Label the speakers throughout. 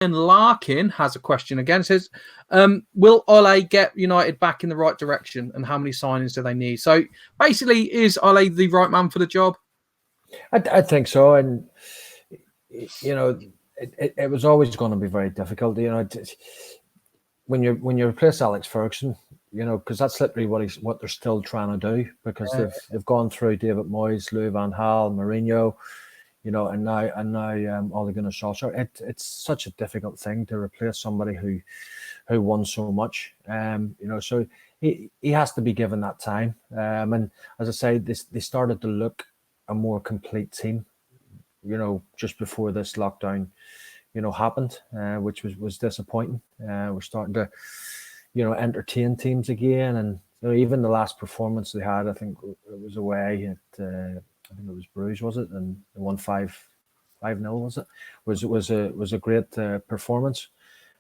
Speaker 1: And Larkin has a question again. Says, will Ole get United back in the right direction, and how many signings do they need? So basically, is Ole the right man for the job?
Speaker 2: I think so, and it was always going to be very difficult. When you replace Alex Ferguson, because that's literally what they're still trying to do, because they've gone through David Moyes, Louis van Gaal, Mourinho. And now Ole Gunnar Solskjaer. It's such a difficult thing to replace somebody who won so much. So he has to be given that time. And as I say, they started to look a more complete team. Just before this lockdown, happened, which was disappointing. We're starting to, entertain teams again, and even the last performance they had, I think it was away at. I think it was Bruges, was it? And they won 5-0, was it? Was a great performance.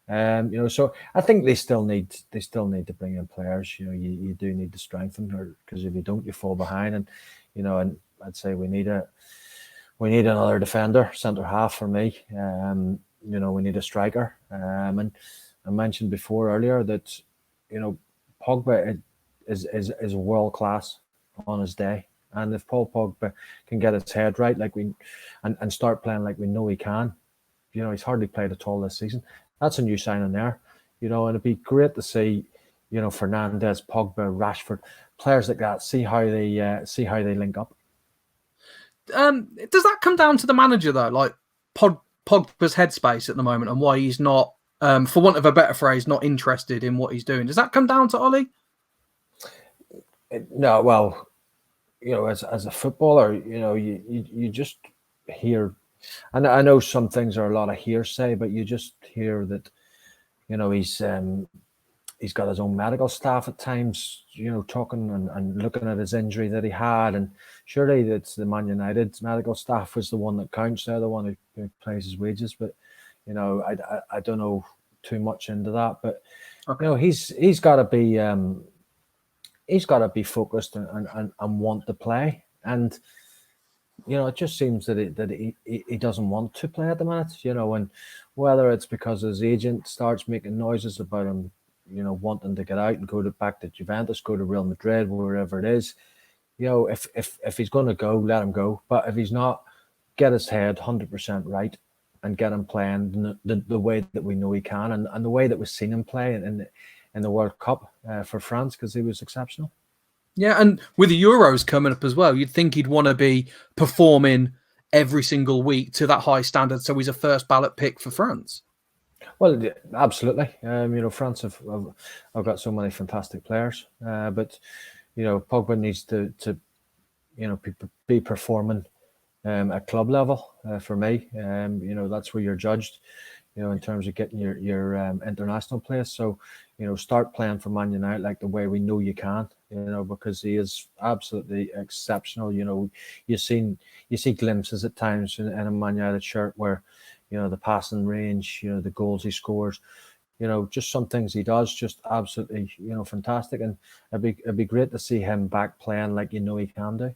Speaker 2: So I think they still need to bring in players. You do need to strengthen her, because if you don't, you fall behind. And and I'd say we need another defender, centre half for me. We need a striker. And I mentioned earlier that Pogba is world class on his day. And if Paul Pogba can get his head right, and start playing like we know he can, he's hardly played at all this season. That's a new signing there, and it'd be great to see, Fernandes, Pogba, Rashford, players like that. See how they link up.
Speaker 1: Does that come down to the manager though, like Pogba's headspace at the moment, and why he's not, for want of a better phrase, not interested in what he's doing? Does that come down to Ole?
Speaker 2: No, well. As a footballer, you just hear, and I know some things are a lot of hearsay, but you just hear that, he's got his own medical staff at times, talking and looking at his injury that he had, and surely that's the Man United medical staff was the one that counts. They're the one who pays his wages, but I don't know too much into that, but okay. He's got to be. He's got to be focused and want to play, and it just seems that he doesn't want to play at the minute. And whether it's because his agent starts making noises about him, wanting to get out and go back to Juventus, go to Real Madrid, wherever it is. If he's going to go, let him go. But if he's not, get his head 100% right and get him playing the way that we know he can, and the way that we've seen him play in the World Cup for France, because he was exceptional.
Speaker 1: Yeah, and with the Euros coming up as well, you'd think he'd want to be performing every single week to that high standard, so he's a first ballot pick for France.
Speaker 2: Well, absolutely. France have got so many fantastic players, but Pogba needs to be performing at club level for me. That's where you're judged. In terms of getting your international place. So, start playing for Man United like the way we know you can, because he is absolutely exceptional. You see glimpses at times in a Man United shirt where, the passing range, the goals he scores, just some things he does, just absolutely, fantastic. And it'd be great to see him back playing like he can do.